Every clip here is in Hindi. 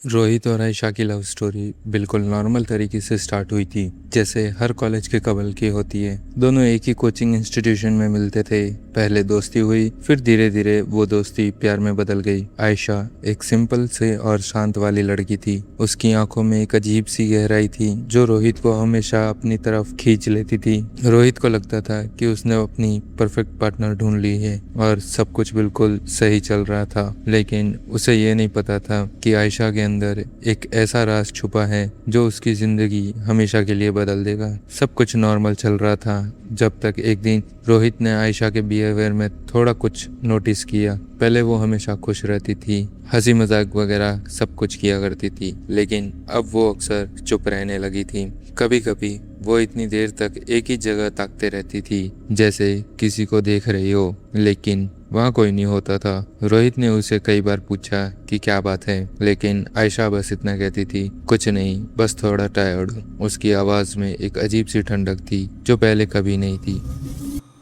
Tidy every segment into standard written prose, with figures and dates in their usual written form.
रोहित और आयशा की लव स्टोरी बिल्कुल नॉर्मल तरीके से स्टार्ट हुई थी, जैसे हर कॉलेज के कपल की होती है। दोनों एक ही कोचिंग इंस्टीट्यूशन में मिलते थे। पहले दोस्ती हुई, फिर धीरे धीरे वो दोस्ती प्यार में बदल गई। आयशा एक सिंपल से और शांत वाली लड़की थी। उसकी आंखों में एक अजीब सी गहराई थी जो रोहित को हमेशा अपनी तरफ खींच लेती थी। रोहित को लगता था कि उसने अपनी परफेक्ट पार्टनर ढूंढ ली है और सब कुछ बिल्कुल सही चल रहा था, लेकिन उसे ये नहीं पता था कि आयशा के अंदर एक ऐसा राज छुपा है जो उसकी जिंदगी हमेशा के लिए बदल देगा। सब कुछ नॉर्मल चल रहा था जब तक एक दिन रोहित ने आयशा के बिहेवियर में थोड़ा कुछ नोटिस किया। पहले वो हमेशा खुश रहती थी, हंसी मजाक वगैरह सब कुछ किया करती थी, लेकिन अब वो अक्सर चुप रहने लगी थी। कभी कभी वो इतनी देर तक एक ही जगह ताकते रहती थी जैसे किसी को देख रही हो, लेकिन वहाँ कोई नहीं होता था। रोहित ने उसे कई बार पूछा कि क्या बात है, लेकिन आयशा बस इतना कहती थी, कुछ नहीं, बस थोड़ा टायर्ड हूँ। उसकी आवाज में एक अजीब सी ठंडक थी जो पहले कभी नहीं थी।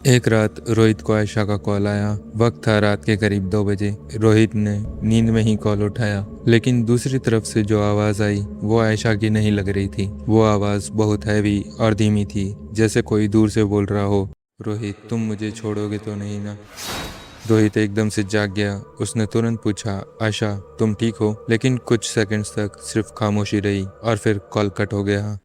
एक रात रोहित को आयशा का कॉल आया। वक्त था रात के करीब 2 बजे। रोहित ने नींद में ही कॉल उठाया, लेकिन दूसरी तरफ से जो आवाज आई वो आयशा की नहीं लग रही थी। वो आवाज बहुत हैवी और धीमी थी, जैसे कोई दूर से बोल रहा हो, रोहित तुम मुझे छोड़ोगे तो नहीं ना। रोहित एकदम से जाग गया। उसने तुरंत पूछा, आयशा तुम ठीक हो? लेकिन कुछ सेकंड्स तक सिर्फ खामोशी रही और फिर कॉल कट हो गया।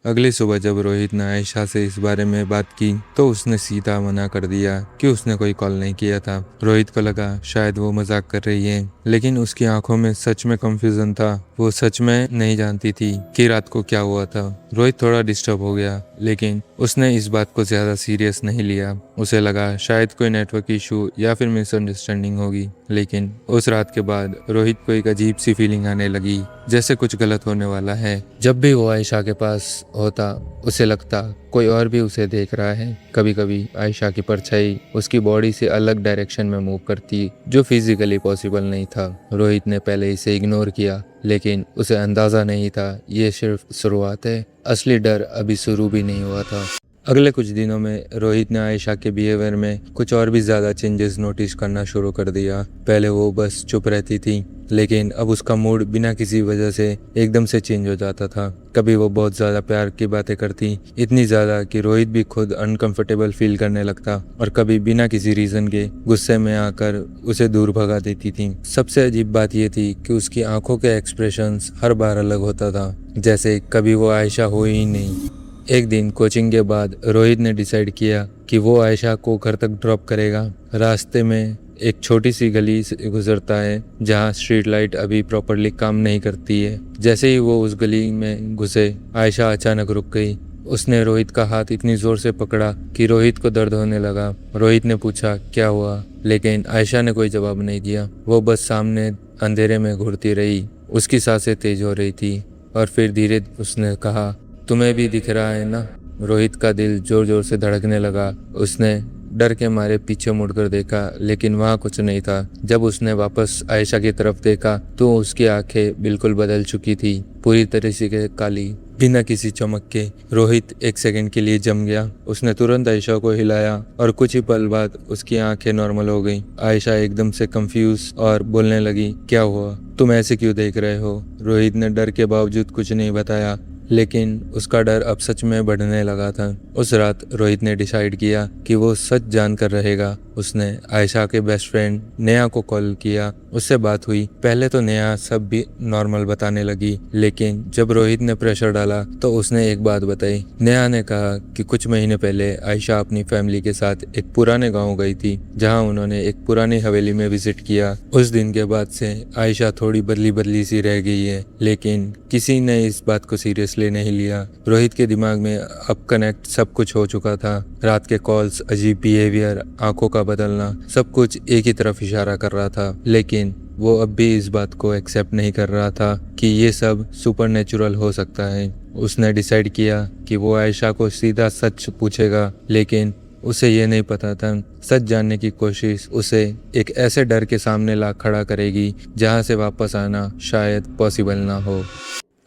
अगली सुबह जब रोहित ने आयशा से इस बारे में बात की तो उसने सीधा मना कर दिया कि उसने कोई कॉल नहीं किया था। रोहित को लगा शायद वो मजाक कर रही है, लेकिन उसकी आंखों में सच में कंफ्यूजन था। वो सच में नहीं जानती थी कि रात को क्या हुआ था। रोहित थोड़ा डिस्टर्ब हो गया, लेकिन उसने इस बात को ज्यादा सीरियस नहीं लिया। उसे लगा शायद कोई नेटवर्क इशू या फिर मिसअंडरस्टैंडिंग होगी। लेकिन उस रात के बाद रोहित को एक अजीब सी फीलिंग आने लगी, जैसे कुछ गलत होने वाला है। जब भी वो आयशा के पास होता उसे लगता कोई और भी उसे देख रहा है। कभी कभी आयशा की परछाई उसकी बॉडी से अलग डायरेक्शन में मूव करती, जो फिजिकली पॉसिबल नहीं था। रोहित ने पहले इसे इग्नोर किया, लेकिन उसे अंदाजा नहीं था ये सिर्फ शुरुआत है, असली डर अभी शुरू भी नहीं हुआ था। अगले कुछ दिनों में रोहित ने आयशा के बिहेवियर में कुछ और भी ज्यादा चेंजेस नोटिस करना शुरू कर दिया। पहले वो बस चुप रहती थी, लेकिन अब उसका मूड बिना किसी वजह से एकदम से चेंज हो जाता था। कभी वो बहुत ज्यादा प्यार की बातें करती, इतनी ज्यादा कि रोहित भी खुद अनकंफर्टेबल फील करने लगता, और कभी बिना किसी रीजन के गुस्से में आकर उसे दूर भगा देती थी। सबसे अजीब बात ये थी कि उसकी आंखों के एक्सप्रेशंस हर बार अलग होता था, जैसे कभी वो आयशा हो ही नहीं। एक दिन कोचिंग के बाद रोहित ने डिसाइड किया कि वो आयशा को घर तक ड्रॉप करेगा। रास्ते में एक छोटी सी गली से गुजरता है जहाँ स्ट्रीट लाइट अभी प्रॉपरली काम नहीं करती है। जैसे ही वो उस गली में घुसे, आयशा अचानक रुक गई। उसने रोहित का हाथ इतनी जोर से पकड़ा कि रोहित को दर्द होने लगा। रोहित ने पूछा क्या हुआ, लेकिन आयशा ने कोई जवाब नहीं दिया। वो बस सामने अंधेरे में घूरती रही। उसकी सांसें तेज हो रही थी और फिर धीरे उसने कहा, तुम्हें भी दिख रहा है ना? रोहित का दिल जोर जोर से धड़कने लगा। उसने डर के मारे पीछे मुड़कर देखा, लेकिन वहाँ कुछ नहीं था। जब उसने वापस आयशा की तरफ देखा तो उसकी आंखें बिल्कुल बदल चुकी थी, पूरी तरह से काली, बिना किसी चमक के। रोहित एक सेकंड के लिए जम गया। उसने तुरंत आयशा को हिलाया और कुछ ही पल बाद उसकी आंखें नॉर्मल हो गईं। आयशा एकदम से कंफ्यूज और बोलने लगी, क्या हुआ? तुम ऐसे क्यों देख रहे हो? रोहित ने डर के बावजूद कुछ नहीं बताया, लेकिन उसका डर अब सच में बढ़ने लगा था। उस रात रोहित ने डिसाइड किया कि वो सच जानकर रहेगा। उसने आयशा के बेस्ट फ्रेंड नेहा को कॉल किया। उससे बात हुई। पहले तो नेहा सब भी नॉर्मल बताने लगी, लेकिन जब रोहित ने प्रेशर डाला तो उसने एक बात बताई। नेहा ने कहा कि कुछ महीने पहले आयशा अपनी फैमिली के साथ एक पुराने गाँव गई थी, जहाँ उन्होंने एक पुरानी हवेली में विजिट किया। उस दिन के बाद से आयशा थोड़ी बदली बदली सी रह गई है, लेकिन किसी ने इस बात को सीरियसली नहीं लिया। रोहित के दिमाग में अब कनेक्ट सब कुछ हो चुका था। रात के कॉल्स, अजीब बिहेवियर, आंखों का बदलना, सब कुछ एक ही तरफ इशारा कर रहा था, लेकिन वो अब भी इस बात को एक्सेप्ट नहीं कर रहा था कि ये सब सुपरनेचुरल हो सकता है। उसने डिसाइड किया कि वो आयशा को सीधा सच पूछेगा, लेकिन उसे ये नहीं पता था सच जानने की कोशिश उसे एक ऐसे डर के सामने ला खड़ा करेगी जहाँ से वापस आना शायद पॉसिबल ना हो।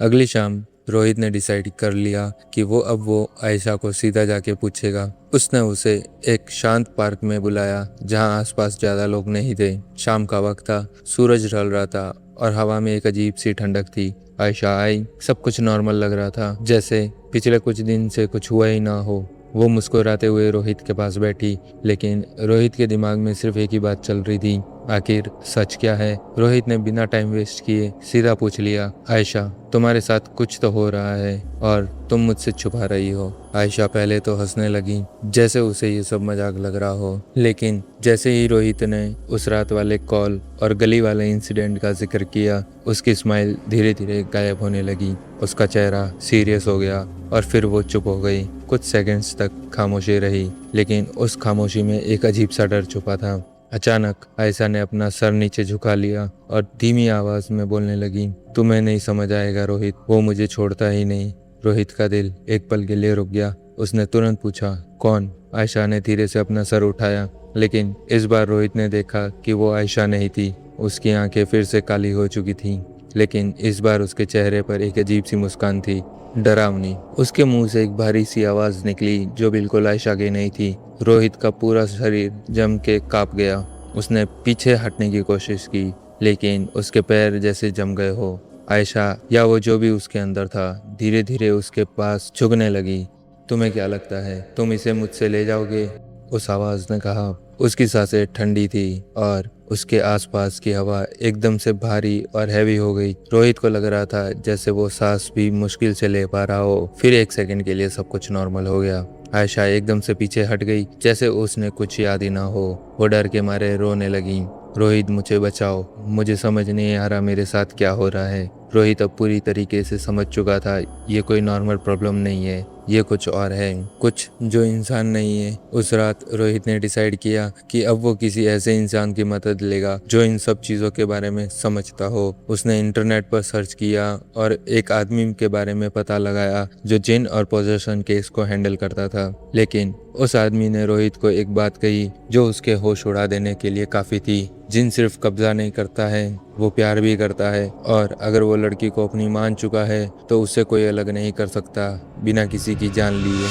अगली शाम रोहित ने डिसाइड कर लिया कि वो आयशा को सीधा जाके पूछेगा। उसने उसे एक शांत पार्क में बुलाया जहां आसपास ज्यादा लोग नहीं थे। शाम का वक्त था, सूरज ढल रहा था और हवा में एक अजीब सी ठंडक थी। आयशा आई, सब कुछ नॉर्मल लग रहा था, जैसे पिछले कुछ दिन से कुछ हुआ ही ना हो। वो मुस्कुराते हुए रोहित के पास बैठी, लेकिन रोहित के दिमाग में सिर्फ एक ही बात चल रही थी, आखिर सच क्या है। रोहित ने बिना टाइम वेस्ट किए सीधा पूछ लिया, आयशा तुम्हारे साथ कुछ तो हो रहा है और तुम मुझसे छुपा रही हो। आयशा पहले तो हंसने लगी, जैसे उसे ये सब मजाक लग रहा हो, लेकिन जैसे ही रोहित ने उस रात वाले कॉल और गली वाले इंसिडेंट का जिक्र किया, उसकी स्माइल धीरे धीरे गायब होने लगी। उसका चेहरा सीरियस हो गया और फिर वो चुप हो गई। कुछ सेकंड्स तक खामोशी रही, लेकिन उस खामोशी में एक अजीब सा डर छुपा था। अचानक आयशा ने अपना सर नीचे झुका लिया और धीमी आवाज में बोलने लगी, तुम्हें नहीं समझ आएगा रोहित, वो मुझे छोड़ता ही नहीं। रोहित का दिल एक पल के लिए रुक गया। उसने तुरंत पूछा, कौन? आयशा ने धीरे से अपना सर उठाया, लेकिन इस बार रोहित ने देखा कि वो आयशा नहीं थी। उसकी आंखें फिर से काली हो चुकी थीं, लेकिन इस बार उसके चेहरे पर एक अजीब सी मुस्कान थी, डरावनी। उसके मुंह से एक भारी सी आवाज निकली जो बिल्कुल आयशा की नहीं थी। रोहित का पूरा शरीर जम के कांप गया। उसने पीछे हटने की कोशिश की, लेकिन उसके पैर जैसे जम गए हो। आयशा या वो जो भी उसके अंदर था धीरे धीरे उसके पास झुकने लगी। तुम्हें क्या लगता है तुम इसे मुझसे ले जाओगे? उस आवाज ने कहा। उसकी सांसें ठंडी थी और उसके आसपास की हवा एकदम से भारी और हैवी हो गई। रोहित को लग रहा था जैसे वो सांस भी मुश्किल से ले पा रहा हो। फिर एक सेकंड के लिए सब कुछ नॉर्मल हो गया। आयशा एकदम से पीछे हट गई, जैसे उसने कुछ याद ही ना हो। वो डर के मारे रोने लगी, रोहित मुझे बचाओ, मुझे समझ नहीं आ रहा मेरे साथ क्या हो रहा है। रोहित अब पूरी तरीके से समझ चुका था ये कोई नॉर्मल प्रॉब्लम नहीं है, ये कुछ और है, कुछ जो इंसान नहीं है। उस रात रोहित ने डिसाइड किया कि अब वो किसी ऐसे इंसान की मदद लेगा जो इन सब चीज़ों के बारे में समझता हो। उसने इंटरनेट पर सर्च किया और एक आदमी के बारे में पता लगाया जो जिन और पोजेशन केस को हैंडल करता था। लेकिन उस आदमी ने रोहित को एक बात कही जो उसके होश उड़ा देने के लिए काफ़ी थी। जिन सिर्फ कब्जा नहीं करता है, वो प्यार भी करता है, और अगर वो लड़की को अपनी मान चुका है तो उससे कोई अलग नहीं कर सकता बिना किसी की जान लिए।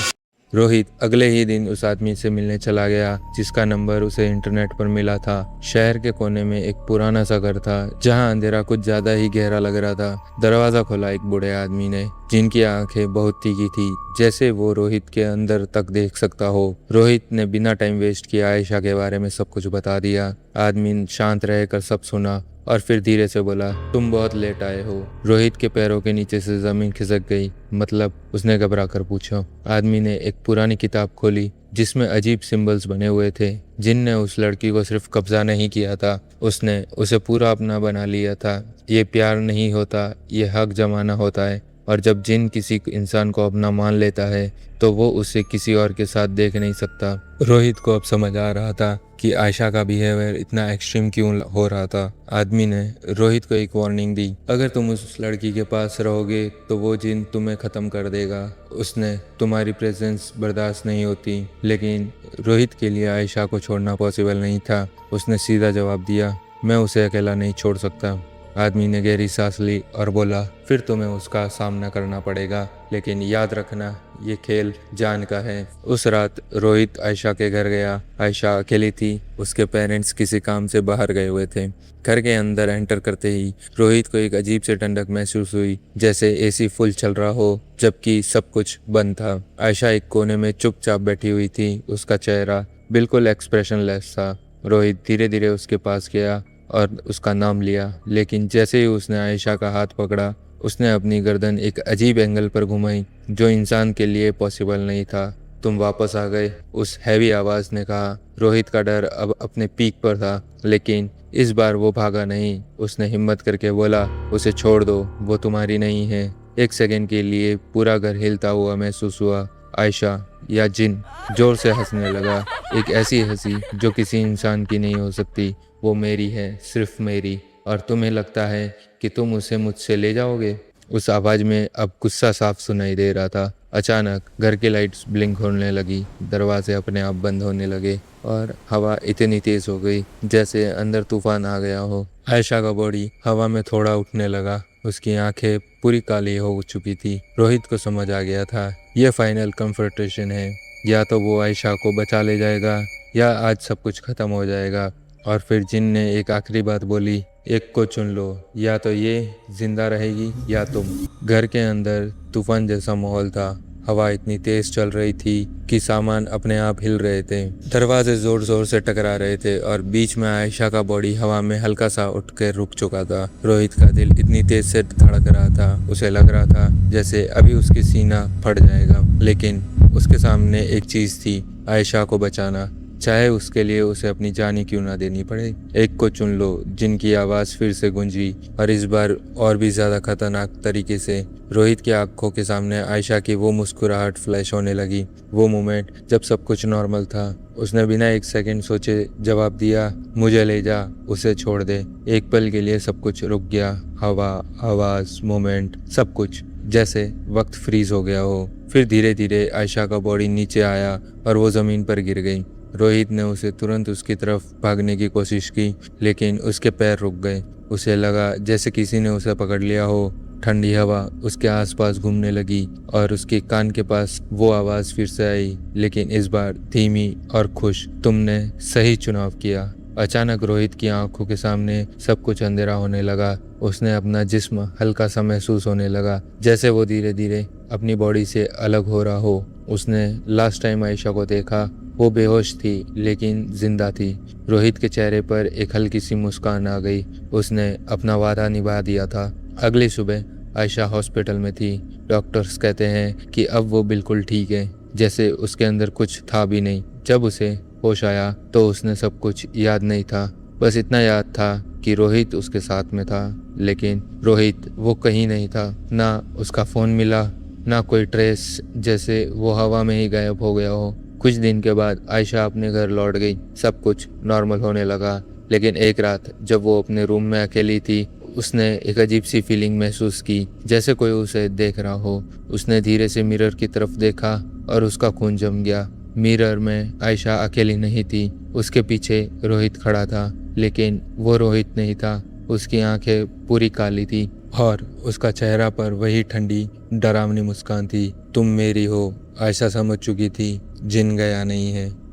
रोहित अगले ही दिन उस आदमी से मिलने चला गया जिसका नंबर उसे इंटरनेट पर मिला था। शहर के कोने में एक पुराना सा घर था जहां अंधेरा कुछ ज्यादा ही गहरा लग रहा था। दरवाजा खोला एक बूढ़े आदमी ने, जिनकी आंखें बहुत तीखी थी, जैसे वो रोहित के अंदर तक देख सकता हो। रोहित ने बिना टाइम वेस्ट किए आयशा के बारे में सब कुछ बता दिया। आदमी शांत रहकर सब सुना और फिर धीरे से बोला, तुम बहुत लेट आए हो। रोहित के पैरों के नीचे से जमीन खिसक गई। मतलब? उसने घबरा कर पूछा। आदमी ने एक पुरानी किताब खोली जिसमें अजीब सिंबल्स बने हुए थे। जिनने उस लड़की को सिर्फ कब्जा नहीं किया था, उसने उसे पूरा अपना बना लिया था। ये प्यार नहीं होता, ये हक जमाना होता है, और जब जिन किसी इंसान को अपना मान लेता है तो वो उसे किसी और के साथ देख नहीं सकता। रोहित को अब समझ आ रहा था कि आयशा का बिहेवियर इतना एक्सट्रीम क्यों हो रहा था। आदमी ने रोहित को एक वार्निंग दी, अगर तुम उस लड़की के पास रहोगे तो वो जिन तुम्हें ख़त्म कर देगा। उसने तुम्हारी प्रेजेंस बर्दाश्त नहीं होती। लेकिन रोहित के लिए आयशा को छोड़ना पॉसिबल नहीं था। उसने सीधा जवाब दिया, मैं उसे अकेला नहीं छोड़ सकता। आदमी ने गहरी सांस ली और बोला, फिर तुम्हें उसका सामना करना पड़ेगा, लेकिन याद रखना ये खेल जान का है। उस रात रोहित आयशा के घर गया। आयशा अकेली थी, उसके पेरेंट्स किसी काम से बाहर गए हुए थे। घर के अंदर एंटर करते ही रोहित को एक अजीब से ठंडक महसूस हुई, जैसे एसी फुल चल रहा हो जबकि सब कुछ बंद था। आयशा एक कोने में चुपचाप बैठी हुई थी, उसका चेहरा बिल्कुल एक्सप्रेशनलेस था। रोहित धीरे धीरे उसके पास गया और उसका नाम लिया, लेकिन जैसे ही उसने आयशा का हाथ पकड़ा, उसने अपनी गर्दन एक अजीब एंगल पर घुमाई जो इंसान के लिए पॉसिबल नहीं था। तुम वापस आ गए, उस हैवी आवाज ने कहा। रोहित का डर अब अपने पीक पर था, लेकिन इस बार वो भागा नहीं। उसने हिम्मत करके बोला, उसे छोड़ दो, वो तुम्हारी नहीं है। एक सेकंड के लिए पूरा घर हिलता हुआ महसूस हुआ। आयशा या जिन जोर से हंसने लगा, एक ऐसी हंसी जो किसी इंसान की नहीं हो सकती। वो मेरी है, सिर्फ मेरी, और तुम्हें लगता है कि तुम उसे मुझसे ले जाओगे? उस आवाज में अब गुस्सा साफ सुनाई दे रहा था। अचानक घर की लाइट्स ब्लिंक होने लगी, दरवाजे अपने आप बंद होने लगे और हवा इतनी तेज हो गई जैसे अंदर तूफान आ गया हो। आयशा का बॉडी हवा में थोड़ा उठने लगा उसकी आंखें पूरी काली हो चुकी थी। रोहित को समझ आ गया था यह फाइनल कंफ्रंटेशन है, या तो वो आयशा को बचा ले जाएगा या आज सब कुछ खत्म हो जाएगा। और फिर जिन ने एक आखिरी बात बोली, एक को चुन लो, या तो ये जिंदा रहेगी या तुम। घर के अंदर तूफान जैसा माहौल था। हवा इतनी तेज चल रही थी कि सामान अपने आप हिल रहे थे, दरवाजे जोर जोर से टकरा रहे थे और बीच में आयशा का बॉडी हवा में हल्का सा उठ कर रुक चुका था। रोहित का दिल इतनी तेज से धड़क रहा था, उसे लग रहा था जैसे अभी उसकी सीना फट जाएगा। लेकिन उसके सामने एक चीज थी, आयशा को बचाना, चाहे उसके लिए उसे अपनी जान ही क्यों ना देनी पड़े। एक को चुन लो, जिनकी आवाज फिर से गूंजी और इस बार और भी ज्यादा खतरनाक तरीके से। रोहित की आंखों के सामने आयशा की वो मुस्कुराहट फ्लैश होने लगी, वो मोमेंट जब सब कुछ नॉर्मल था। उसने बिना एक सेकंड सोचे जवाब दिया, मुझे ले जा, उसे छोड़ दे। एक पल के लिए सब कुछ रुक गया, हवा, आवाज, मोमेंट, सब कुछ जैसे वक्त फ्रीज हो गया हो। फिर धीरे धीरे आयशा का बॉडी नीचे आया और वो जमीन पर गिर गई। रोहित ने उसे तुरंत उसकी तरफ भागने की कोशिश की, लेकिन उसके पैर रुक गए। उसे लगा जैसे किसी ने उसे पकड़ लिया हो। ठंडी हवा उसके आसपास घूमने लगी और उसके कान के पास वो आवाज फिर से आई, लेकिन इस बार धीमी और खुश, तुमने सही चुनाव किया। अचानक रोहित की आंखों के सामने सब कुछ अंधेरा होने लगा। उसने अपना जिस्म हल्का सा महसूस होने लगा, जैसे वो धीरे धीरे अपनी बॉडी से अलग हो रहा हो। उसने लास्ट टाइम आयशा को देखा, वो बेहोश थी लेकिन जिंदा थी। रोहित के चेहरे पर एक हल्की सी मुस्कान आ गई। उसने अपना वादा निभा दिया था। अगली सुबह आयशा हॉस्पिटल में थी। डॉक्टर्स कहते हैं कि अब वो बिल्कुल ठीक है, जैसे उसके अंदर कुछ था भी नहीं। जब उसे होश आया तो उसने सब कुछ याद नहीं था, बस इतना याद था कि रोहित उसके साथ में था। लेकिन रोहित वो कहीं नहीं था, ना उसका फ़ोन मिला, ना कोई ट्रेस, जैसे वो हवा में ही गायब हो गया हो। कुछ दिन के बाद आयशा अपने घर लौट गई। सब कुछ नॉर्मल होने लगा। लेकिन एक रात जब वो अपने रूम में अकेली थी, उसने एक अजीब सी फीलिंग महसूस की, जैसे कोई उसे देख रहा हो। उसने धीरे से मिरर की तरफ देखा और उसका खून जम गया। मिरर में आयशा अकेली नहीं थी, उसके पीछे रोहित खड़ा था, लेकिन वो रोहित नहीं था। उसकी आंखें पूरी काली थी और उसका चेहरा पर वही ठंडी डरावनी मुस्कान थी। तुम मेरी हो। आयशा समझ चुकी थी जिन गया नहीं है।